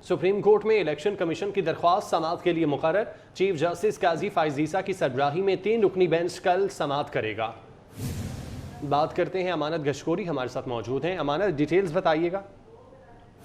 Supreme court में election commission की दरख्वास्त समाअत के लिए मुकर्रर। चीफ जस्टिस काजी फाइज ईसा की सरबराही में 3 रुकनी बेंच कल समाअत करेगा। बात करते हैं, अमानत गशकोरी हमारे साथ मौजूद हैं। अमानत, डिटेल्स बताइएगा।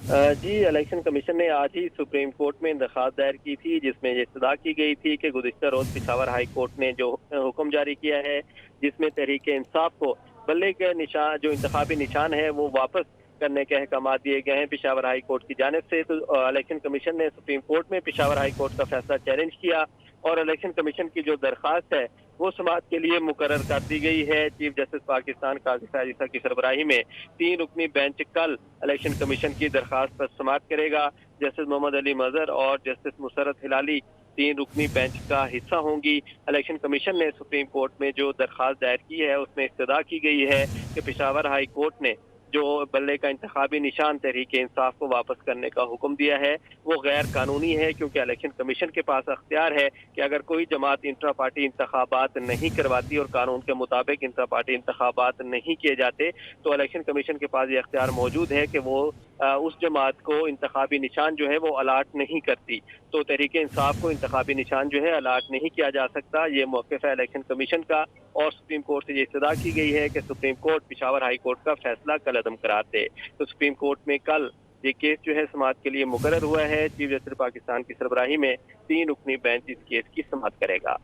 जी, इलेक्शन कमीशन ने आज ही सुप्रीम कोर्ट में दरख्वास्त दायर की थी, जिसमें ये इस्तदा की गई थी कि गुज़िश्ता रोज़ पेशावर हाई कोर्ट ने जो हुक्म जारी किया है, जिसमें तहरीक इंसाफ को बल्ले के निशान, जो इंतखाबी निशान है, वो वापस करने के अहकाम दिए गए हैं पेशावर हाई कोर्ट की जानिब से। तो इलेक्शन कमीशन ने सुप्रीम कोर्ट में पेशावर हाई कोर्ट का फैसला चैलेंज किया और इलेक्शन कमीशन की जो दरख्वास्त है वो समाअत के लिए मुकर्रर कर दी गई है। चीफ जस्टिस पाकिस्तान काजी फाइज ईसा की सरबराही में 3 रुकनी बेंच कल इलेक्शन कमीशन की दरख्वास्त पर समाअत करेगा। जस्टिस मोहम्मद अली मजहर और जस्टिस मुसरत हिलाली 3 रुकनी बेंच का हिस्सा होंगी। इलेक्शन कमीशन ने सुप्रीम कोर्ट में जो दरख्वास्त दायर की है उसमें इस्तदा की गई है कि पेशावर हाई कोर्ट ने जो बल्ले का इंतखाबी निशान तहरीक इंसाफ को वापस करने का हुक्म दिया है वो गैर कानूनी है, क्योंकि इलेक्शन कमीशन के पास अख्तियार है कि अगर कोई जमात इंट्रा पार्टी इंतखाबात नहीं करवाती और कानून के मुताबिक इंट्रा पार्टी इंतखाबात नहीं किए जाते तो इलेक्शन कमीशन के पास ये अख्तियार मौजूद है कि वो उस जमात को इंतखाबी निशान जो है वो अलाट नहीं करती। तो तहरीक इंसाफ को इंतखाबी निशान जो है अलाट नहीं किया जा सकता। ये मौक़िफ़ है इलेक्शन कमीशन का और सुप्रीम कोर्ट से ये इस्तदा की गई है कि supreme court Peshawar high court का फैसला कल अदम करार दे। तो सुप्रीम कोर्ट में कल ये केस जो है समाअत के लिए मुकर्रर हुआ है। चीफ जस्टिस पाकिस्तान की सरबराही में 3 रुकनी बेंच इस केस की समाअत करेगा।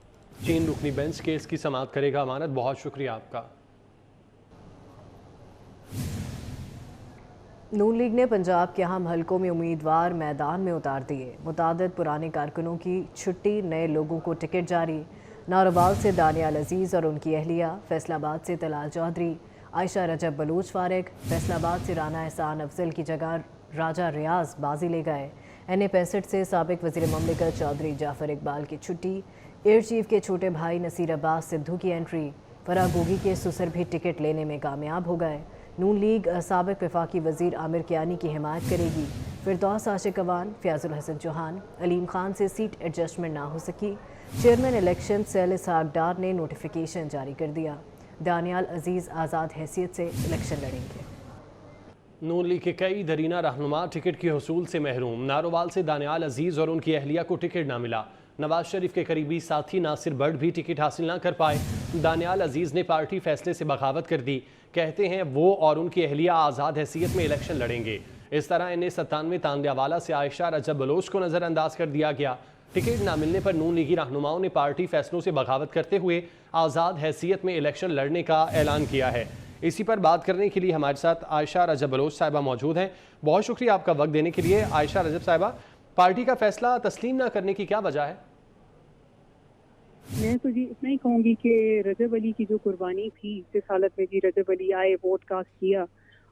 3 रुकनी बेंच केस की समाअत करेगा। अमानत, बहुत शुक्रिया आपका। नून लीग ने पंजाब के अहम हलकों में उम्मीदवार मैदान में उतार दिए। मुतादिद पुराने कारकुनों की छुट्टी, नए लोगों को टिकट जारी। नारोवाल से दानियाल अजीज़ और उनकी अहलिया, फैसलाबाद से तलाल चौधरी, आयशा रजब बलूच फारिग, फैसलाबाद से राना एहसान अफजल की जगह राजा रियाज बाजी ले गए। NA 65 से साबिक वज़ीर ममलिकत चौधरी जाफ़र इकबाल की छुट्टी। एयर चीफ के छोटे भाई नसीर अब्बास सिद्धू की एंट्री। फरागोगी के सुसर भी टिकट लेने में कामयाब हो गए। नून लीग साबिक वफाकी वज़ीर आमिर कियानी की हिमायत करेगी। फिरदौस आशिक अवान, फयाजुल हसन चौहान, अलीम खान से सीट एडजस्टमेंट ना हो सकी। चेयरमैन इलेक्शन सेल इसहाक डार ने नोटिफिकेशन जारी कर दिया। दानियाल अजीज़ आज़ाद हैसियत से इलेक्शन लड़ेंगे। नून लीग के कई दरीना रहनुमा टिकट की हसूल से महरूम। नारोवाल से दानियाल अजीज़ और उनकी अहलिया को टिकट ना मिला। नवाज शरीफ के करीबी साथी नासिर बट भी टिकट हासिल ना कर पाए। दानियाल अजीज़ ने पार्टी फैसले से बगावत कर दी। कहते हैं वो और उनकी अहलिया आज़ाद हैसियत में इलेक्शन लड़ेंगे। इस तरह NA 97 तांदियावाला से आयशा रजब बलोच को नज़रअंदाज कर दिया गया। टिकट ना मिलने पर नून लीगी रहनुमाओं ने पार्टी फैसलों से बगावत करते हुए आज़ाद हैसियत में इलेक्शन लड़ने का ऐलान किया है। इसी पर बात करने के लिए हमारे साथ आयशा रजब बलोच साहिबा मौजूद हैं। बहुत शुक्रिया आपका वक्त देने के लिए। आयशा रजब साहिबा, पार्टी का फैसला तस्लीम ना करने की क्या वजह है? मैं तो जी इतना ही कहूँगी कि रजब अली की जो कुर्बानी थी, जिस हालत में जी रजब अली आए, वोट कास्ट किया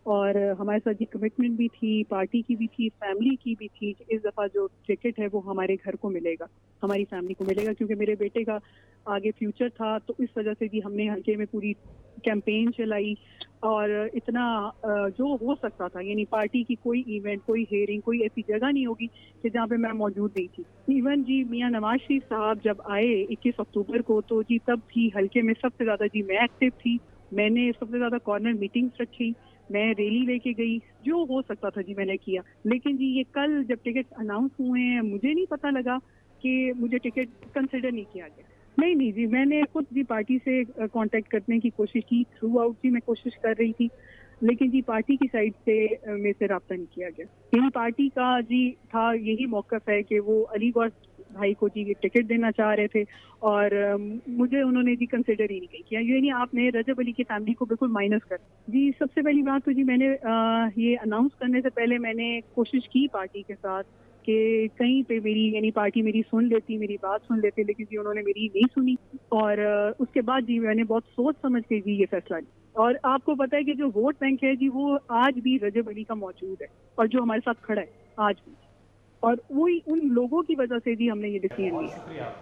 और हमारे साथ जी कमिटमेंट भी थी, पार्टी की भी थी, फैमिली की भी थी। इस दफ़ा जो टिकट है वो हमारे घर को मिलेगा, हमारी फैमिली को मिलेगा, क्योंकि मेरे बेटे का आगे फ्यूचर था। तो इस वजह से जी हमने हल्के में पूरी कैंपेन चलाई और इतना जो हो सकता था, यानी पार्टी की कोई इवेंट, कोई हेयरिंग, कोई ऐसी जगह नहीं होगी कि जहाँ पे मैं मौजूद नहीं थी। इवन जी मियां नवाज शरीफ साहब जब आए 21 अक्टूबर को, तो जी तब भी हल्के में सबसे ज़्यादा जी मैं एक्टिव थी। मैंने सबसे ज़्यादा कॉर्नर मीटिंग्स रखी, मैं रैली लेके गई, जो हो सकता था जी मैंने किया। लेकिन जी ये कल जब टिकट अनाउंस हुए हैं, मुझे नहीं पता लगा कि मुझे टिकट कंसिडर नहीं किया गया। नहीं जी, मैंने खुद जी पार्टी से कांटेक्ट करने की कोशिश की, थ्रू आउट जी मैं कोशिश कर रही थी, लेकिन जी पार्टी की साइड से मेरे से रब्ता नहीं किया गया। यही पार्टी का जी था, यही मौक़िफ़ है कि वो अली गौर भाई को जी टिकट देना चाह रहे थे और मुझे उन्होंने जी कंसिडर ही नहीं किया। यानी आपने रजब अली की फैमिली को बिल्कुल माइनस कर जी। सबसे पहली बात तो जी मैंने ये अनाउंस करने से पहले मैंने कोशिश की पार्टी के साथ कि कहीं पे मेरी, यानी पार्टी मेरी सुन लेती, मेरी बात सुन लेते, लेकिन जी उन्होंने मेरी नहीं सुनी। और उसके बाद जी मैंने बहुत सोच समझ के जी ये फैसला लिया। और आपको पता है कि जो वोट बैंक है जी वो आज भी रजब अली का मौजूद है और जो हमारे साथ खड़ा है आज भी, और वही उन लोगों की वजह से जी हमने ये डिसीजन लिया।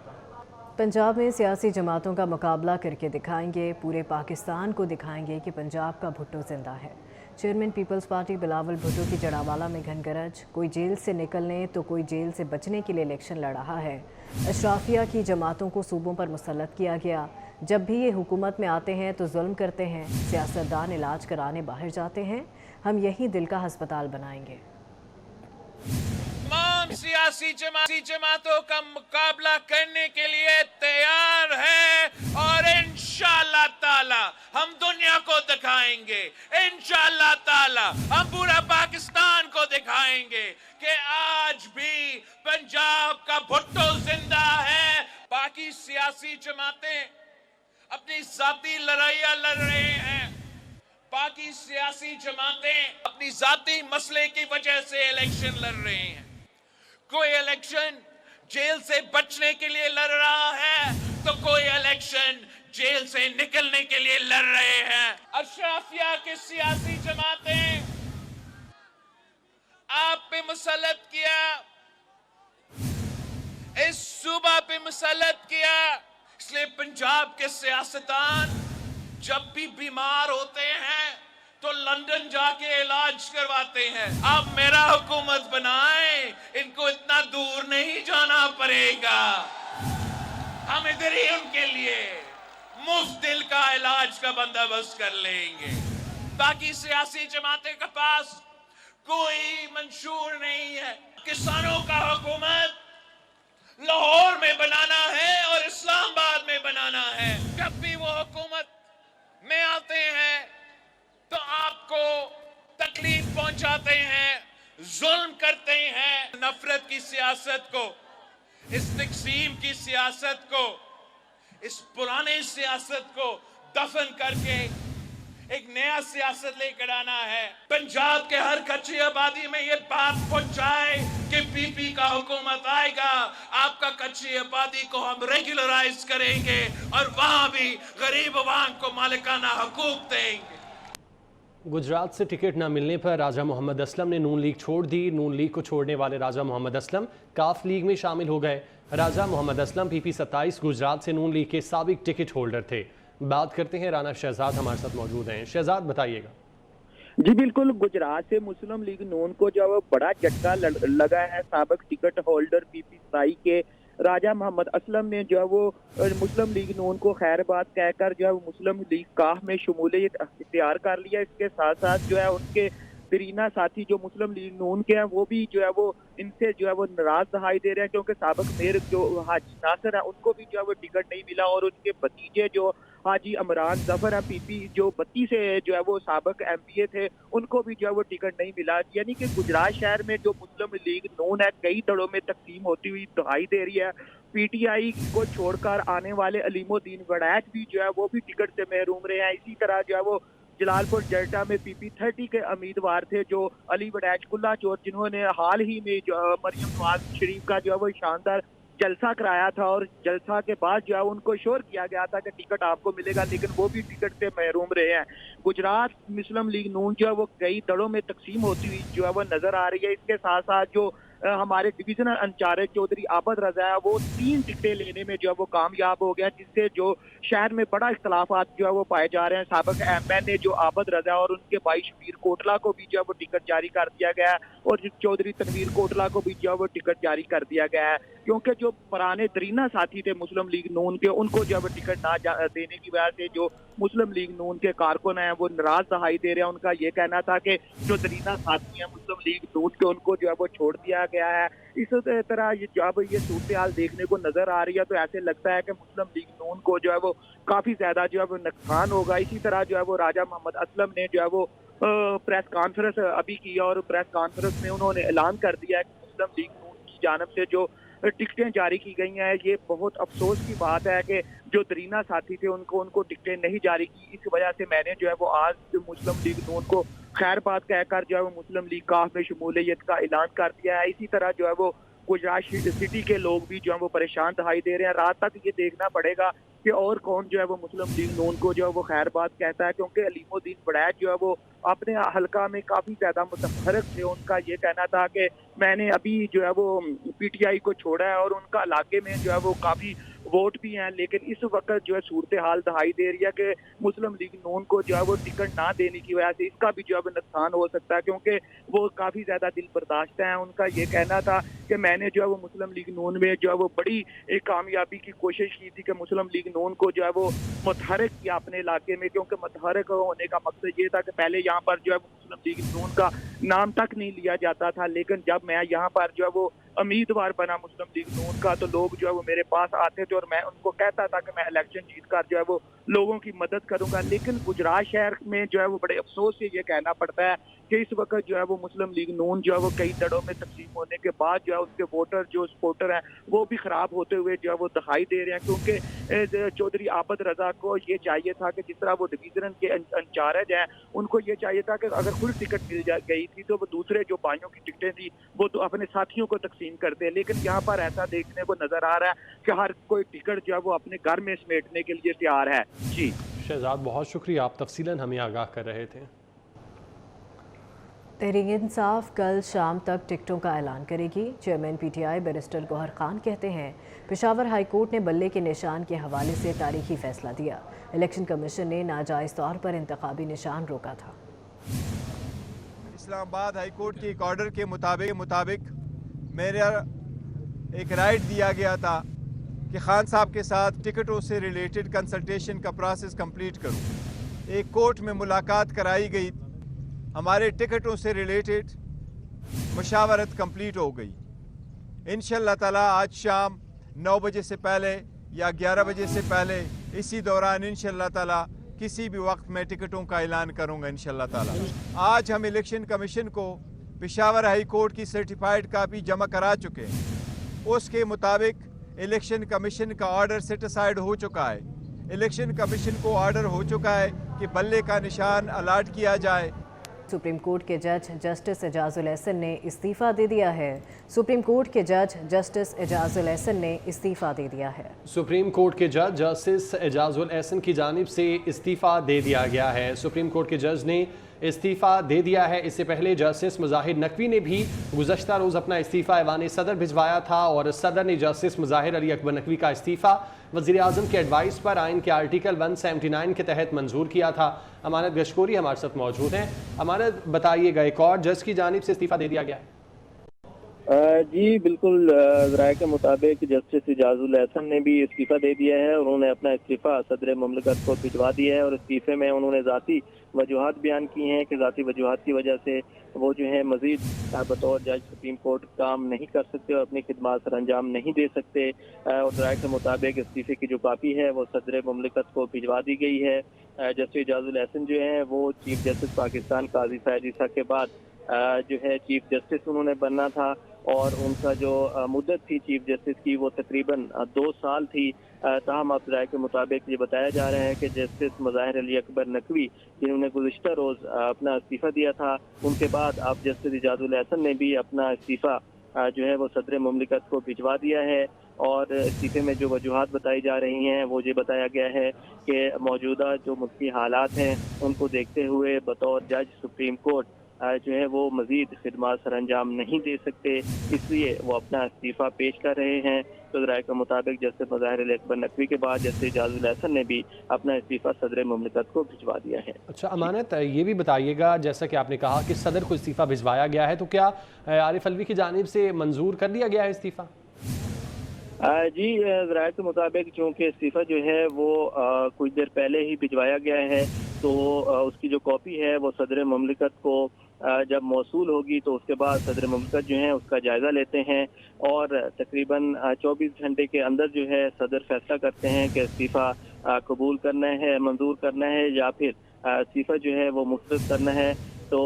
पंजाब में सियासी जमातों का मुकाबला करके दिखाएंगे, पूरे पाकिस्तान को दिखाएंगे कि पंजाब का भुट्टो जिंदा है। चेयरमैन पीपल्स पार्टी बिलावल भुट्टो की जड़ावाला में घनगरज, कोई जेल से निकलने तो कोई जेल से बचने के लिए इलेक्शन लड़ रहा है। अशराफिया की जमातों को सूबों पर मुसल्लत किया गया। जब भी ये हुकूमत में आते हैं तो जुल्म करते हैं, सियासतदान इलाज कराने बाहर जाते हैं। हम यही दिल का हस्पताल बनाएंगे। सियासी जमातों का मुकाबला करने के लिए तैयार है और इंशाअल्लाह ताला हम दुनिया को दिखाएंगे, इंशाअल्लाह ताला हम पूरा पाकिस्तान को दिखाएंगे कि आज भी पंजाब का भुट्टो जिंदा है। बाकी सियासी जमातें अपनी जाती लड़ाइयां लड़ रहे हैं, बाकी सियासी जमातें अपनी जाती मसले की वजह से इलेक्शन लड़ रहे हैं। कोई इलेक्शन जेल से बचने के लिए लड़ रहा है तो कोई इलेक्शन जेल से निकलने के लिए लड़ रहे हैं। अशराफिया की सियासी जमातें आप पे मुसल्लत किया, इस सूबा पे मुसल्लत किया, इसलिए पंजाब के सियासतदान जब भी बीमार होते हैं तो लंदन जाके इलाज करवाते हैं। आप मेरा हुकूमत बनाएं, इनको इतना दूर नहीं जाना पड़ेगा, हम इधर ही उनके लिए मुफ्त दिल का इलाज का बंदोबस्त कर लेंगे। बाकी सियासी जमातें के पास कोई मंशूर नहीं है। किसानों का हुकूमत लाहौर में बनाना है और इस्लामाबाद में बनाना है। जब भी वो हुकूमत में आते हैं तो आपको तकलीफ पहुंचाते हैं, जुल्म करते हैं। नफरत की सियासत को, इस तकसीम की सियासत को, इस पुराने सियासत को दफन करके एक नया सियासत लेकर आना है। पंजाब के हर कच्ची आबादी में ये बात पहुंचाए कि पीपी का हुकूमत आएगा, आपका कच्ची आबादी को हम रेगुलराइज करेंगे और वहां भी गरीब अवाम को मालिकाना हकूक देंगे। गुजरात से टिकट न मिलने पर राजा मोहम्मद असलम ने नून लीग छोड़ दी। नून लीग को छोड़ने वाले राजा मोहम्मद असलम काफ लीग में शामिल हो गए। राजा मोहम्मद असलम पीपी 27 गुजरात से नून लीग के साबिक टिकट होल्डर थे। बात करते हैं, राना शहजाद हमारे साथ मौजूद हैं। शहजाद बताइएगा। जी बिल्कुल, गुजरात से मुस्लिम लीग नून को जो बड़ा झटका लगा है। साबिक टिकट होल्डर पीपी 27 के राजा मोहम्मद असलम ने जो है वो मुस्लिम लीग नून को खैरबाद कहकर जो है वो मुस्लिम लीग काफ में शमूलियत इख्तियार कर लिया। इसके साथ साथ जो है उनके दरीना साथी जो मुस्लिम लीग नून के हैं वो भी जो है वो इनसे जो है वो नाराज दिखाई दे रहे हैं, क्योंकि साबिक मेयर जो हाजी नासिर है उनको भी जो है वो टिकट नहीं मिला और उनके भतीजे जो हाजी इमरान जफर है पीपी जो 32 से जो है वो साबिक एमपीए थे, उनको भी जो है वो टिकट नहीं मिला। यानी कि गुजरात शहर में जो मुस्लिम लीग नून है कई दड़ों में तकसीम होती हुई दिखाई दे रही है। पीटीआई को छोड़कर आने वाले अलीमुद्दीन वड़ैच भी जो है वो भी टिकट से महरूम रहे हैं। इसी तरह जो है वो जलालपुर जल्टा में पीपी 30 के उम्मीदवार थे जो अली वड़ैच कुल्ला चोर, जिन्होंने हाल ही में जो मरियम नवाज शरीफ का जो है वो शानदार जलसा कराया था और जलसा के बाद जो है उनको श्योर किया गया था कि टिकट आपको मिलेगा, लेकिन वो भी टिकट से महरूम रहे हैं। गुजरात मुस्लिम लीग नून जो है वो कई दड़ों में तकसीम होती हुई जो है वो नजर आ रही है। इसके साथ साथ जो हमारे डिविजनल इंचार्ज चौधरी आबद रजा है वो 3 टिकटें लेने में जो है वो कामयाब हो गया, जिससे जो शहर में बड़ा इख्तलाफात जो है वो पाए जा रहे हैं। साबिक एमएनए जो आबद रजा और उनके भाई शबीर कोटला को भी जो है वो टिकट जारी कर दिया गया है और चौधरी तनवीर कोटला को भी जो है वो टिकट जारी कर दिया गया है, क्योंकि जो पुराने दरीना साथी थे मुस्लिम लीग नून के उनको जो है वो टिकट ना देने की वजह से जो मुस्लिम लीग नून के कारकुन हैं वो नाराज दिखाई दे रहे हैं। उनका ये कहना था कि जो दरीना साथी हैं मुस्लिम लीग नून के उनको जो है वो छोड़ दिया गया है। इस तरह जब ये सूरत हाल देखने को नजर आ रही है तो ऐसे लगता है कि मुस्लिम लीग नून को जो है वो काफी ज्यादा जो है वो नुकसान होगा। इसी तरह जो है वो राजा मोहम्मद असलम ने जो है वो प्रेस कॉन्फ्रेंस अभी की और प्रेस कॉन्फ्रेंस में उन्होंने ऐलान कर दिया है कि मुस्लिम लीग नून की जानिब से जो टिकटें जारी की गई हैं, ये बहुत अफसोस की बात है कि जो दरीना साथी थे उनको टिकटें नहीं जारी की। इस वजह से मैंने जो है वो आज मुस्लिम लीग नून को खैरबाद कहकर जो है वो मुस्लिम लीग काफ में शमूलियत का ऐलान कर दिया है। इसी तरह जो है वो गुजरात सिटी के लोग भी जो है वो परेशान दिखाई दे रहे हैं। रात तक ये देखना पड़ेगा कि और कौन जो है वो मुस्लिम लीग नून को जो है वो खैरबाद कहता है, क्योंकि अलीमुद्दीन वड़ैच जो है वो अपने हलका में काफी ज्यादा मुतफरक थे। उनका ये कहना था कि मैंने अभी जो है वो पीटीआई को छोड़ा है और उनका इलाके में जो है वो काफी वोट भी हैं, लेकिन इस वक्त जो है सूरत हाल दिखाई दे रही है कि मुस्लिम लीग नून को जो है वो टिकट ना देने की वजह से इसका भी जो है नुकसान हो सकता है, क्योंकि वो काफी ज्यादा दिल बर्दाश्त हैं। उनका ये कहना था کہ میں نے جو ہے وہ مسلم لیگ نون میں جو ہے وہ بڑی ایک کامیابی کی کوشش کی تھی کہ مسلم لیگ نون کو جو ہے وہ متحرک کیا اپنے علاقے میں، کیونکہ متحرک ہونے کا مقصد یہ تھا کہ پہلے یہاں پر جو ہے وہ مسلم لیگ نون کا نام تک نہیں لیا جاتا تھا، لیکن جب میں یہاں پر جو ہے وہ امیدوار بنا مسلم لیگ نون کا تو لوگ جو ہے وہ میرے پاس آتے تھے اور میں ان کو کہتا تھا کہ میں الیکشن جیت کر جو ہے وہ لوگوں کی مدد کروں گا۔ لیکن گجرات شہر میں جو ہے وہ بڑے افسوس سے یہ کہنا پڑتا ہے کہ اس وقت جو ہے وہ مسلم لیگ نون جو ہے وہ کئی دڑوں میں تقسیم ہونے کے بعد جو ہے اس کے ووٹر جو سپورٹر ہیں وہ بھی خراب ہوتے ہوئے جو ہے وہ دکھائی دے رہے ہیں، کیونکہ چودھری عابد رضا کو یہ چاہیے تھا کہ جس طرح وہ ڈویژن کے انچارج ہیں ان کو یہ چاہیے تھا کہ اگر خود ٹکٹ مل گئی تھی تو وہ دوسرے جو بھائیوں کی ٹکٹیں تھی وہ تو اپنے ساتھیوں کو تقسیم کرتے ہیں، لیکن یہاں پر ایسا دیکھنے کو نظر آ رہا ہے کہ ہر کوئی ٹکٹ جو ہے وہ اپنے گھر میں سمیٹنے کے لیے تیار ہے۔ جی شہزاد بہت شکریہ، آپ تفصیلاً ہمیں آگاہ کر رہے تھے۔ تحریک انصاف کل شام تک ٹکٹوں کا اعلان کرے گی۔ Chairman P T I barrister Gohar Khan کہتے ہیں پشاور ہائی کورٹ نے بلے کے نشان کے حوالے سے تاریخی فیصلہ دیا، الیکشن کمیشن نے ناجائز طور پر انتخابی نشان روکا تھا۔ اسلام آباد ہائی کورٹ کے ایک آرڈر کے مطابق میرا ایک رائٹ دیا گیا تھا کہ خان صاحب کے ساتھ ٹکٹوں سے ریلیٹڈ کنسلٹیشن کا پروسیس کمپلیٹ کروں۔ ایک کورٹ میں ملاقات کرائی گئی، ہمارے ٹکٹوں سے ریلیٹڈ مشاورت کمپلیٹ ہو گئی۔ انشاءاللہ تعالیٰ آج شام 9 بجے سے پہلے یا 11 بجے سے پہلے اسی دوران انشاءاللہ تعالیٰ کسی بھی وقت میں ٹکٹوں کا اعلان کروں گا انشاءاللہ تعالیٰ۔ آج ہم الیکشن کمیشن کو پشاور ہائی کورٹ کی سرٹیفائیڈ کاپی جمع کرا چکے ہیں، اس کے مطابق الیکشن کمیشن کا آرڈر سیٹ اسائیڈ ہو چکا ہے۔ الیکشن کمیشن کو آرڈر ہو چکا ہے کہ بلے کا نشان الاٹ کیا جائے۔ سپریم کورٹ کے جج جسٹس اعجاز الاحسن نے استعفیٰ دے دیا ہے۔ سپریم کورٹ کے جج جسٹس اعجاز الاحسن نے استعفیٰ دے دیا ہے۔ سپریم کورٹ کے جج جسٹس اعجاز الاحسن کی جانب سے استعفیٰ دے دیا گیا ہے۔ سپریم کورٹ کے جج نے استعفیٰ دے دیا ہے۔ اس سے پہلے جسٹس مظاہر نقوی نے بھی گزشتہ روز اپنا استعفیٰ ایوان صدر بھجوایا تھا اور صدر نے جسٹس مظاہر علی اکبر نقوی کا استعفیٰ وزیر اعظم کے ایڈوائس پر آئین کے آرٹیکل 179 کے تحت منظور کیا تھا۔ امانت گشکوری ہمارے ساتھ موجود ہیں۔ امانت بتائیے گا، ایک اور جج کی جانب سے استعفیٰ دے دیا گیا ہے؟ جی بالکل، ذرائع کے مطابق جسٹس اعجاز الاحسن نے بھی استعفیٰ دے دیا ہے اور انہوں نے اپنا استعفیٰ صدر مملکت کو بھجوا دیا ہے اور استعفے میں انہوں نے ذاتی وجوہات بیان کی ہیں کہ ذاتی وجوہات کی وجہ سے وہ جو ہے مزید بطور جج سپریم کورٹ کام نہیں کر سکتے اور اپنی خدمات سر انجام نہیں دے سکتے، اور ذرائع کے مطابق استعفے کی جو کاپی ہے وہ صدر مملکت کو بھجوا دی گئی ہے۔ جسٹس اعجاز الاحسن جو ہیں وہ چیف جسٹس پاکستان قاضی سعید عیسیٰ کے بعد جو ہے چیف جسٹس انہوں نے بننا تھا اور ان کا جو مدت تھی چیف جسٹس کی وہ تقریباً 2 سال تھی۔ تاہم اب ذرائع کے مطابق یہ بتایا جا رہا ہے کہ جسٹس مظاہر علی اکبر نقوی جنہوں نے گزشتہ روز اپنا استعفیٰ دیا تھا، ان کے بعد اب جسٹس اعجاز الاحسن نے بھی اپنا استعفیٰ جو ہے وہ صدر مملکت کو بھجوا دیا ہے اور استعفے میں جو وجوہات بتائی جا رہی ہیں وہ یہ بتایا گیا ہے کہ موجودہ جو ملکی حالات ہیں ان کو دیکھتے ہوئے بطور جج سپریم کورٹ جو ہے وہ مزید خدمات سر انجام نہیں دے سکتے، اس لیے وہ اپنا استعفیٰ پیش کر رہے ہیں۔ تو ذرائع کے مطابق جسٹس مظاہر علی اکبر نقوی کے بعد جسٹس اعجاز الاحسن نے بھی اپنا استعفیٰ صدر مملکت کو بھجوا دیا ہے۔ اچھا امانت، یہ بھی بتائیے گا جیسا کہ آپ نے کہا کہ صدر کو استعفیٰ بھجوایا گیا ہے، تو کیا عارف الوی کی جانب سے منظور کر لیا گیا ہے استعفیٰ؟ جی ذرائع کے مطابق چونکہ استعفیٰ جو ہے وہ کچھ دیر پہلے ہی بھجوایا گیا ہے تو اس کی جو کاپی ہے وہ صدر مملکت کو جب موصول ہوگی تو اس کے بعد صدر مملکت جو ہیں اس کا جائزہ لیتے ہیں اور تقریباً 24 گھنٹے کے اندر جو ہے صدر فیصلہ کرتے ہیں کہ استعفیٰ قبول کرنا ہے، منظور کرنا ہے یا پھر استعفیٰ جو ہے وہ مسترد کرنا ہے۔ تو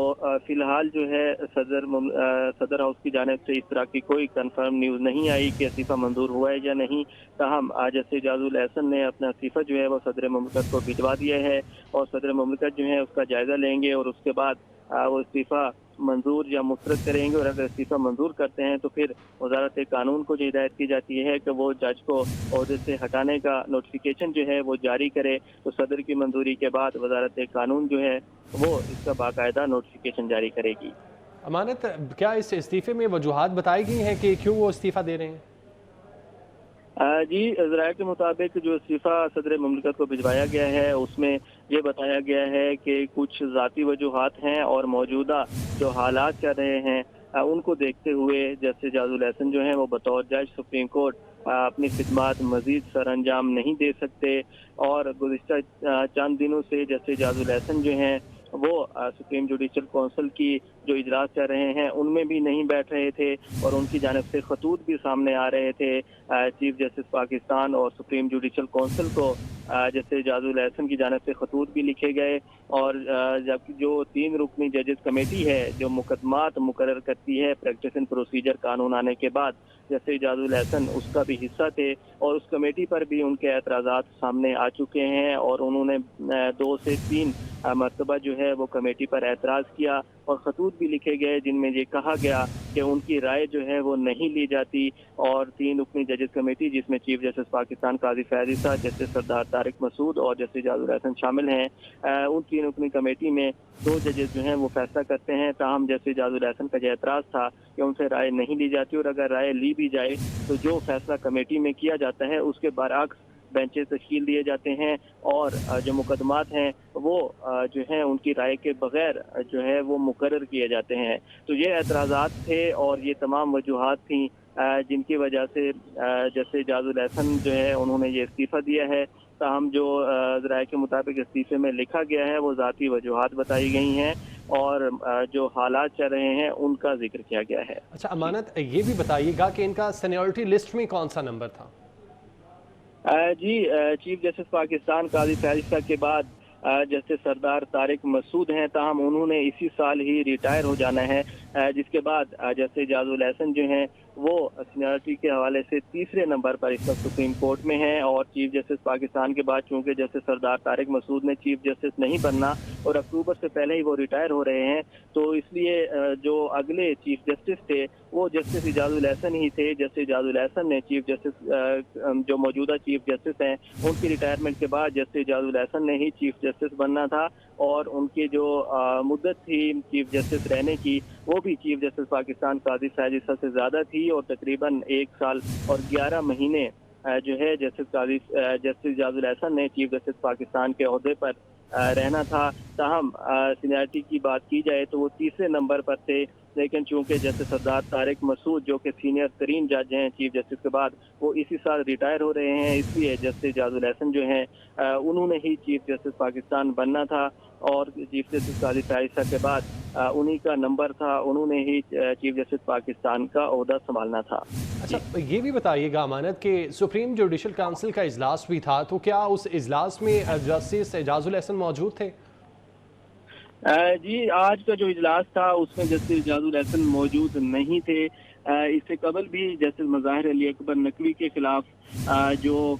فی الحال جو ہے صدر ہاؤس کی جانب سے اس طرح کی کوئی کنفرم نیوز نہیں آئی کہ استعفیٰ منظور ہوا ہے یا نہیں۔ تاہم جسٹس اعجاز الاحسن نے اپنا استعفیٰ جو ہے وہ صدر مملکت کو بھجوا دیا ہے اور صدر مملکت جو ہے اس کا جائزہ لیں گے اور اس کے بعد وہ استعفیٰ منظور یا مسترد کریں گے، اور اگر استعفیٰ منظور کرتے ہیں تو پھر وزارت قانون کو یہ ہدایت کی جاتی ہے کہ وہ جج کو عہدے سے ہٹانے کا نوٹیفیکیشن جو ہے وہ جاری کرے۔ تو صدر کی منظوری کے بعد وزارت قانون جو ہے وہ اس کا باقاعدہ نوٹیفیکیشن جاری کرے گی۔ امانت، کیا اس استعفے میں وجوہات بتائی گئی ہیں کہ کیوں وہ استعفیٰ دے رہے ہیں؟ جی ذرائع کے مطابق جو استعفیٰ صدر مملکت کو بھجوایا گیا ہے اس میں یہ بتایا گیا ہے کہ کچھ ذاتی وجوہات ہیں اور موجودہ جو حالات چل رہے ہیں उनको देखते हुए जस्टिस जाजुल एहसन जो हैं वो बतौर जज सुप्रीम कोर्ट अपनी खिदमात मजीद सर अंजाम नहीं दे सकते, और गुज़िश्ता चंद दिनों से जस्टिस जाजुल एहसन जो हैं वो सुप्रीम जुडिशल काउंसिल की जो इजलास चल रहे हैं उनमें भी नहीं बैठ रहे थे, और उनकी जानिब से खतूत भी सामने आ रहे थे चीफ जस्टिस पाकिस्तान और सुप्रीम जुडिशल काउंसिल को। जस्टिस जाजुल एहसन की जानिब से खतूत भी लिखे गए, और जबकि जो 3 रुकनी जजेस कमेटी है जो मुकदमात मुकर्रर करती है प्रैक्टिस एंड प्रोसीजर कानून आने के बाद, जस्टिस जाजुल एहसन उसका भी हिस्सा थे, और उस कमेटी पर भी उनके एतराज़ात सामने आ चुके हैं, और उन्होंने 2 से 3 मरतबा जो है वो कमेटी पर एतराज़ किया, और खतूत भी लिखे गए जिनमें ये कहा गया कि उनकी राय जो है वो नहीं ली जाती। और 3 रुकनी जजेस कमेटी जिसमें चीफ जस्टिस पाकिस्तान काजी फैज़ ईसा, जस्टिस सरदार तारिक मसूद और जस्टिस जाजुल एहसन शामिल हैं। उन 3 रुकनी कमेटी में 2 जजेस जो हैं वो फैसला करते हैं, ताहम जस्टिस जाजुल एहसन का जो एतराज़ था कि उनसे राय नहीं ली जाती, और अगर राय ली भी जाए तो जो फैसला कमेटी में किया जाता है उसके बरअक्स बेंचेस तश्कील दिए जाते हैं, और जो मुकदमात हैं वो जो हैं उनकी राय के बगैर जो है वो मुकर्रर किए जाते हैं। तो ये एतराज़ात थे और ये तमाम वजूहात थी जिनकी वजह से जस्टिस जाजुल एहसन जो है उन्होंने ये इस्तीफ़ा दिया है। ताहम जो राय के मुताबिक इस्तीफ़े में लिखा गया है वो ज़ाती वजूहात बताई गई हैं, और जो हालात चल रहे हैं उनका जिक्र किया गया है। अच्छा अमानत, ये भी बताइएगा कि इनका सीनियरिटी लिस्ट में कौन सा नंबर था? जी, चीफ जस्टिस पाकिस्तान काजी फैज़ ईसा के बाद जस्टिस सरदार तारिक मसूद हैं, ताहम उन्होंने इसी साल ही रिटायर हो जाना है, जिसके बाद जस्टिस जाजुल एहसन जो हैं वो सीनियरिटी के हवाले से 3रे नंबर पर इस वक्त सुप्रीम कोर्ट में हैं, और चीफ जस्टिस पाकिस्तान के बाद चूँकि जस्टिस सरदार तारिक मसूद ने चीफ जस्टिस नहीं बनना और अक्टूबर से पहले ही वो रिटायर हो रहे हैं, तो इसलिए जो अगले चीफ जस्टिस थे वो जस्टिस जाजुल एहसन ही थे। जस्टिस जाजुल एहसन ने चीफ जस्टिस जो मौजूदा चीफ जस्टिस हैं उनकी रिटायरमेंट के बाद जस्टिस जाजुल एहसन ने ही चीफ जस्टिस बनना था, और उनकी जो मुद्दत थी चीफ जस्टिस रहने की वो भी चीफ जस्टिस पाकिस्तान काजी फैज़ ईसा से ज़्यादा थी, और तकरीबन 1 साल और 11 महीने जो है जस्टिस जाजुल एहसन ने चीफ जस्टिस पाकिस्तान के ओहदे पर रहना था। ताहम सीनियरिटी की बात की जाए तो वो 3रे नंबर पर थे, लेकिन चूंकि जस्टिस सरदार तारिक मसूद जो कि सीनियर तरीन जज हैं चीफ जस्टिस के बाद वो इसी साल रिटायर हो रहे हैं, इसलिए जस्टिस जाजुल एहसन जो हैं उन्होंने ही चीफ जस्टिस पाकिस्तान बनना था, और चीफ जस्टिस काजी फैज़ ईसा के बाद उन्हीं का नंबर था, उन्होंने ही चीफ जस्टिस पाकिस्तान का ओहदा संभालना था। अच्छा ये भी बताइएगा अमानत कि सुप्रीम जुडिशल काउंसिल का इजलास भी था, तो क्या उस इजलास में जस्टिस जाजुल एहसन मौजूद थे? जी, आज का जो इजलास था उसमें जस्टिस जाजुल एहसन मौजूद नहीं थे। इससे कबल भी जस्टिस मज़ाहिर अली अकबर नकवी के खिलाफ जो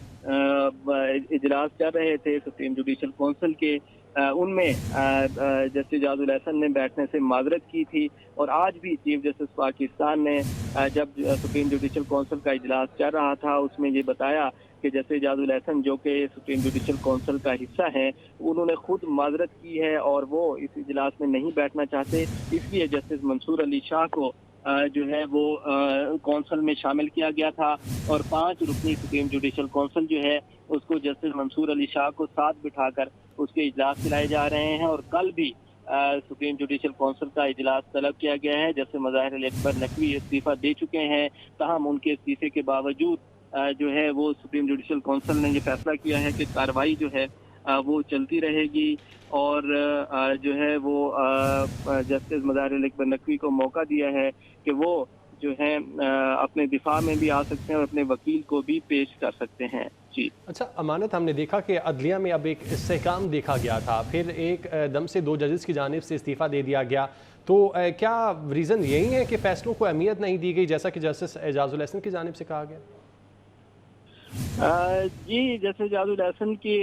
इजलास चल रहे थे सुप्रीम जुडिशल काउंसिल के, उनमें जस्टिस जाजुल एहसन ने बैठने से माजरत की थी, और आज भी चीफ जस्टिस पाकिस्तान ने जब सुप्रीम जुडिशल काउंसिल का इजलास चल रहा था उसमें ये बताया कि जस्टिस जाजुल एहसन जो कि सुप्रीम जुडिशल काउंसिल का हिस्सा है उन्होंने खुद माजरत की है और वो इस इजलास में नहीं बैठना चाहते, इसलिए जस्टिस मंसूर अली शाह को जो है वो काउंसिल में शामिल किया गया था, और 5 रुकनी सुप्रीम जुडिशल काउंसिल जो है उसको जस्टिस मंसूर अली शाह को साथ बिठाकर उसके इजलास चलाए जा रहे हैं, और कल भी सुप्रीम जुडिशल काउंसिल का इजलास तलब किया गया है। जस्टिस मज़ाहिर अली अकबर नकवी इस्तीफ़ा दे चुके हैं, ताहम उनके इस्तीफ़े के बावजूद जो है वो सुप्रीम जुडिशल काउंसिल ने ये फैसला किया है कि कार्रवाई जो है वो चलती रहेगी, और जो है वो जस्टिस मज़ाहिर अली अकबर नकवी को मौका दिया है कि वो जो है अपने दिफा में भी आ सकते हैं और अपने वकील को भी पेश कर सकते हैं। जी अच्छा अमानत, हमने देखा कि अदलिया में अब एक इस्तेहकाम देखा गया था, फिर एक दम से 2 जजेस की जानिब से इस्तीफ़ा दे दिया गया, तो क्या रीज़न यही है कि फ़ैसलों को अहमियत नहीं दी गई जैसा कि जस्टिस जाजुल एहसन की जानिब से कहा गया? जी, जैसे जाजुल एहसन के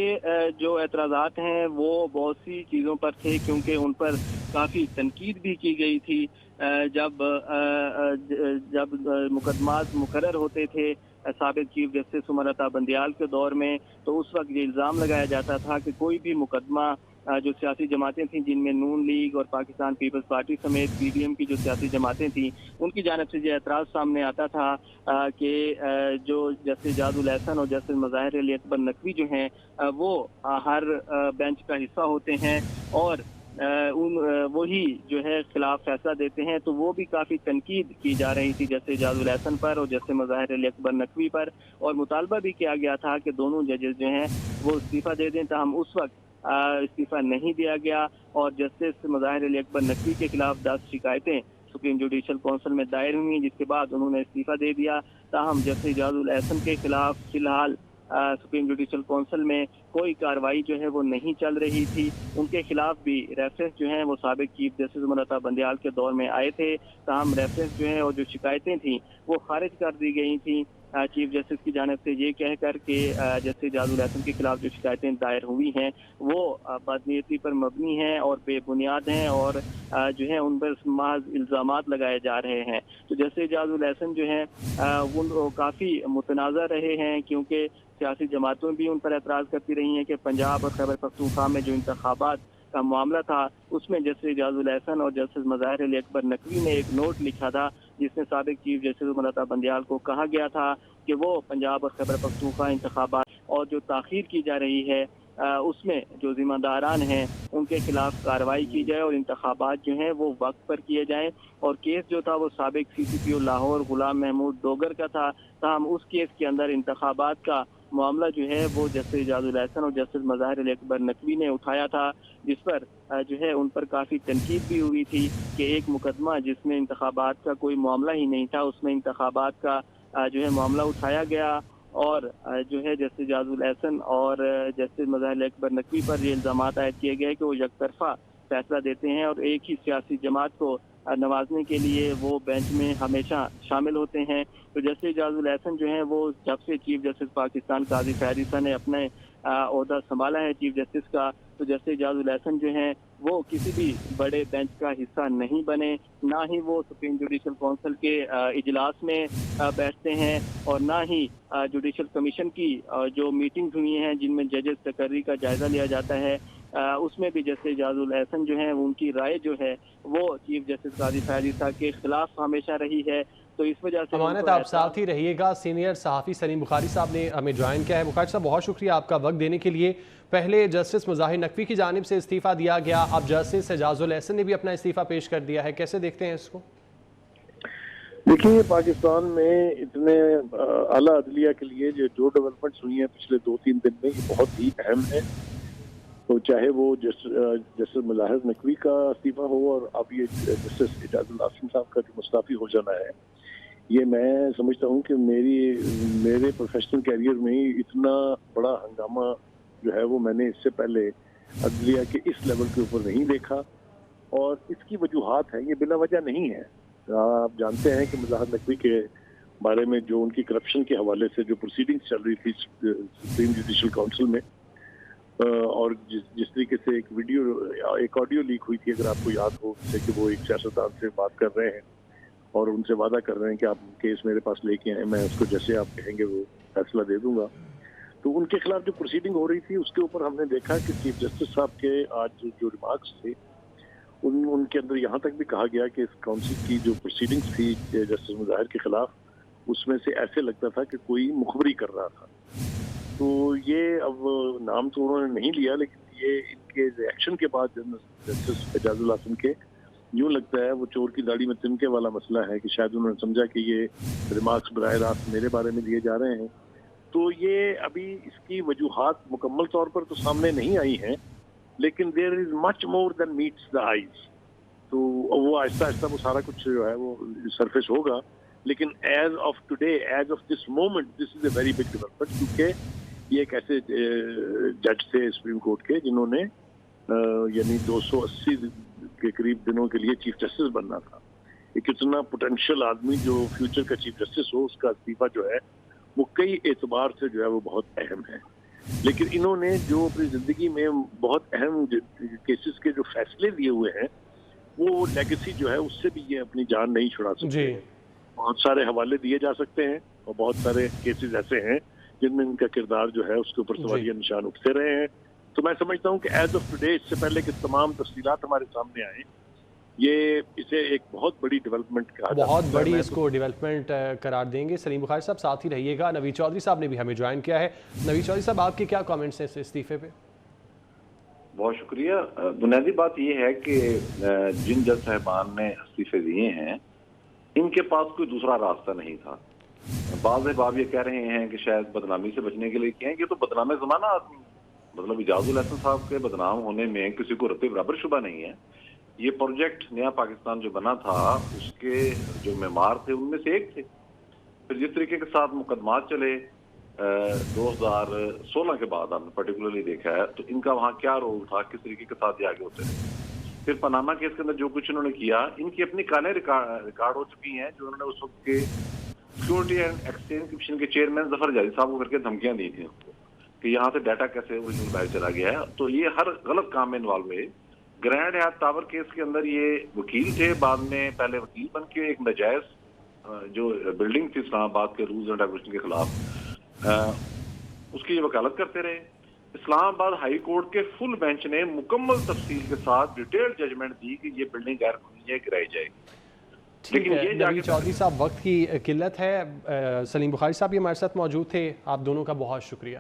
जो एतराज़ात हैं वो बहुत सी चीज़ों पर थे, क्योंकि उन पर काफ़ी तनकीद भी की गई थी। जब मुकदमात मुकर्रर होते थे साबिक़ चीफ जस्टिस उमर अता बंदियाल के दौर में, तो उस वक्त ये इल्ज़ाम लगाया जाता था कि कोई भी मुकदमा जो सियासी जमातें थीं जिनमें नून लीग और पाकिस्तान पीपल्स पार्टी समेत पीडीएम की जो सियासी जमातें थीं उनकी जानिब से ये एतराज़ सामने आता था कि जो जस्टिस जाजुल एहसन और जस्टिस मज़ाहिर अली अकबर नकवी जो हैं वो हर बेंच का हिस्सा होते हैं, और وہی جو ہے خلاف فیصلہ دیتے ہیں، تو وہ بھی کافی تنقید کی جا رہی تھی جسٹس اعجاز الاحسن پر اور جسٹس مظاہر علی اکبر نقوی پر، اور مطالبہ بھی کیا گیا تھا کہ دونوں ججز جو ہیں وہ استعفیٰ دے دیں، تاہم اس وقت استعفیٰ نہیں دیا گیا اور جسٹس مظاہر علی اکبر نقوی کے خلاف 10 شکایتیں سپریم جوڈیشل کونسل میں دائر ہوئی، جس کے بعد انہوں نے استعفیٰ دے دیا، تاہم جسٹس اعجاز الاحسن کے خلاف فی الحال سپریم جوڈیشل کونسل میں کوئی کارروائی جو ہے وہ نہیں چل رہی تھی۔ ان کے خلاف بھی ریفرنس جو ہیں وہ سابق چیف جسٹس عمر عطا بندیال کے دور میں آئے تھے، تاہم ریفرنس جو ہیں اور جو شکایتیں تھیں وہ خارج کر دی گئی تھیں چیف جسٹس کی جانب سے، یہ کہہ کر کہ جسٹس اعجاز الاحسن کے خلاف جو شکایتیں دائر ہوئی ہیں وہ بدنیتی پر مبنی ہیں اور بے بنیاد ہیں اور جو ہے ان پر محض الزامات لگائے جا رہے ہیں۔ تو جسٹس اعجاز الاحسن جو ہیں وہ کافی متنازع رہے ہیں، کیونکہ سیاسی جماعتوں بھی ان پر اعتراض کرتی رہی ہیں کہ پنجاب اور خیبر پختونخوا میں جو انتخابات کا معاملہ تھا اس میں جسٹس اعجاز الاحسن اور جسٹس مظاہر علی اکبر نقوی نے ایک نوٹ لکھا تھا جس میں سابق چیف جسٹس عمر عطا بندیال کو کہا گیا تھا کہ وہ پنجاب اور خیبر پختونخوا انتخابات اور جو تاخیر کی جا رہی ہے اس میں جو ذمہ داران ہیں ان کے خلاف کارروائی کی جائے اور انتخابات جو ہیں وہ وقت پر کیے جائیں، اور کیس جو تھا وہ سابق سی سی پی او لاہور غلام محمود ڈوگر کا تھا، تاہم اس کیس کے اندر انتخابات کا معاملہ جو ہے وہ جسٹس اعجاز الاحسن اور جسٹس مظاہر علی اکبر نقوی نے اٹھایا تھا، جس پر جو ہے ان پر کافی تنقید بھی ہوئی تھی کہ ایک مقدمہ جس میں انتخابات کا کوئی معاملہ ہی نہیں تھا اس میں انتخابات کا جو ہے معاملہ اٹھایا گیا، اور جو ہے جسٹس اعجاز الاحسن اور جسٹس مظاہر علی اکبر نقوی پر یہ الزامات عائد کیے گئے کہ وہ یک طرفہ فیصلہ دیتے ہیں اور ایک ہی سیاسی جماعت کو نوازنے کے لیے وہ بینچ میں ہمیشہ شامل ہوتے ہیں۔ تو جسٹس اعجاز الاحسن جو ہیں وہ جب سے چیف جسٹس پاکستان قاضی فیاض عیسیٰ نے اپنے عہدہ سنبھالا ہے چیف جسٹس کا، تو جسٹس اعجاز الاحسن جو ہیں وہ کسی بھی بڑے بینچ کا حصہ نہیں بنے، نہ ہی وہ سپریم جوڈیشل کونسل کے اجلاس میں بیٹھتے ہیں اور نہ ہی جوڈیشل کمیشن کی جو میٹنگز ہوئی ہیں جن میں ججز تقرری کا جائزہ لیا جاتا ہے اس میں بھی جسٹس اعجاز الاحسن جو ہیں ان کی رائے جو ہے وہ چیف جسٹس قاضی فیاض عیسیٰ کے خلاف ہمیشہ رہی ہے، تو اس وجہ سے امانت آپ ساتھ ہی رہیے گا۔ سینئر صحافی سلیم بخاری صاحب نے ہمیں جوائن کیا ہے۔ بخاری صاحب بہت شکریہ آپ کا وقت دینے کے لیے۔ پہلے جسٹس مظاہر نقوی کی جانب سے استعفیٰ دیا گیا، اب جسٹس اعجاز الاحسن نے بھی اپنا استعفیٰ پیش کر دیا ہے، کیسے دیکھتے ہیں اس کو؟ دیکھیے پاکستان میں اتنے اعلیٰ عدلیہ کے لیے جو ڈیولپمنٹس ہوئی ہیں پچھلے 2-3 دن میں یہ بہت ہی اہم ہے، تو چاہے وہ جسٹس مظاہر نقوی کا استعفیٰ ہو اور اب یہ جسٹس اعجاز الاحسن صاحب کا جو مستعفی ہو جانا ہے، یہ میں سمجھتا ہوں کہ میرے پروفیشنل کیریئر میں اتنا بڑا ہنگامہ جو ہے وہ میں نے اس سے پہلے عدلیہ کے اس لیول کے اوپر نہیں دیکھا، اور اس کی وجوہات ہیں، یہ بلا وجہ نہیں ہے۔ آپ جانتے ہیں کہ مظاہر نقوی کے بارے میں جو ان کی کرپشن کے حوالے سے جو پروسیڈنگز چل رہی تھی سپریم جوڈیشل کونسل میں، اور جس طریقے سے ایک آڈیو لیک ہوئی تھی اگر آپ کو یاد ہو، جیسے کہ وہ ایک سیاستدان سے بات کر رہے ہیں اور ان سے وعدہ کر رہے ہیں کہ آپ کیس میرے پاس لے کے آئیں، میں اس کو جیسے آپ کہیں گے وہ فیصلہ دے دوں گا، تو ان کے خلاف جو پروسیڈنگ ہو رہی تھی اس کے اوپر ہم نے دیکھا کہ چیف جسٹس صاحب کے آج جو ریمارکس تھے ان کے اندر یہاں تک بھی کہا گیا کہ اس کاؤنسل کی جو پروسیڈنگز تھی جسٹس مظاہر کے خلاف اس میں سے ایسے لگتا تھا کہ کوئی مخبری کر رہا تھا، تو یہ اب نام تو انہوں نے نہیں لیا لیکن یہ ان کے ریئیکشن کے بعد جسٹس اعجاز الاحسن کے یوں لگتا ہے وہ چور کی داڑھی میں تنکے والا مسئلہ ہے کہ شاید انہوں نے سمجھا کہ یہ ریمارکس براہ راست میرے بارے میں دیے جا رہے ہیں، تو یہ ابھی اس کی وجوہات مکمل طور پر تو سامنے نہیں آئی ہیں، لیکن دیر از مچ مور دین میٹس دا آئیز، تو وہ آہستہ آہستہ وہ سارا کچھ جو ہے وہ سرفیس ہوگا، لیکن as of today, as of this moment, this is a very big development, کیونکہ یہ ایک ایسے جج تھے سپریم کورٹ کے جنہوں نے یعنی 280 کے قریب دنوں کے لیے چیف جسٹس بننا تھا، ایک اتنا پوٹینشیل آدمی جو فیوچر کا چیف جسٹس ہو، اس کا استعفیٰ جو ہے وہ کئی اعتبار سے جو ہے وہ بہت اہم ہے، لیکن انہوں نے جو اپنی زندگی میں بہت اہم کیسز کے جو فیصلے لیے ہوئے ہیں وہ لیگیسی جو ہے اس سے بھی یہ اپنی جان نہیں چھڑا سکتے۔ بہت سارے حوالے دیے جا سکتے ہیں اور بہت سارے کیسز ایسے ہیں جن میں ان کا کردار جو ہے اس کے اوپر سوالیہ نشان اٹھتے رہے ہیں، تو میں سمجھتا ہوں کہ ایز آف ٹوڈے، اس سے پہلے کہ تمام تفصیلات ہمارے سامنے آئیں، یہ اسے ایک بہت بڑی ڈیولپمنٹ کہا جاتا ہے، بہت بڑی اس کو ڈیولپمنٹ قرار دیں گے۔ سلیم بخاری صاحب ساتھ ہی رہیے گا۔ نوید چودھری صاحب نے بھی ہمیں جوائن کیا ہے۔ نوید چودھری صاحب آپ کے کیا کامنٹس ہیں اس استعفے پہ؟ بہت شکریہ. بنیادی بات یہ ہے کہ جن جج صاحبان نے استعفے دیے ہیں ان کے پاس کوئی دوسرا راستہ نہیں تھا. بعض احباب یہ کہہ رہے ہیں کہ شاید بدنامی سے بچنے کے لیے کہیں گے, تو بدنام زمانہ آدمی, مطلب اعجاز الحسن صاحب کے بدنام ہونے میں کسی کو رتے برابر شبہ نہیں ہے. یہ پروجیکٹ نیا پاکستان جو بنا تھا اس کے جو معمار تھے ان میں سے ایک تھے. پھر جس طریقے کے ساتھ مقدمات چلے 2016 کے بعد آپ نے پرٹیکولرلی دیکھا ہے تو ان کا وہاں کیا رول تھا, کس طریقے کے ساتھ یہ آگے ہوتے رہے. پھر پاناما کیس کے اندر جو کچھ انہوں نے کیا, ان کی اپنی کالیں ریکارڈ ہو چکی ہیں, جو انہوں نے اس وقت کے سیکورٹی اینڈ ایکسچینج کمیشن کے چیئرمین ظفر جاری صاحب کو کر کے دھمکیاں دی تھیں کہ یہاں سے ڈیٹا کیسے اوریجنل باہر چلا گیا ہے. تو یہ ہر غلط کام میں انوالو ہوئے. گرینڈ ہیات ٹاور کیس کے اندر یہ وکیل تھے, بعد میں پہلے وکیل بن کے ایک ناجائز جو بلڈنگ تھی اسلام آباد کے رولز اینڈ ریگولیشن کے خلاف اس کی وکالت کرتے رہے. اسلام آباد ہائی کورٹ کے فل بینچ نے مکمل تفصیل کے ساتھ ڈیٹیل ججمنٹ دی کہ یہ بلڈنگ غیر قانونی ہے, گرائی جائے گی. ٹھیک ہے نوید چودھری صاحب, وقت کی قلت ہے. سلیم بخاری صاحب بھی ہمارے ساتھ موجود تھے, آپ دونوں کا بہت شکریہ.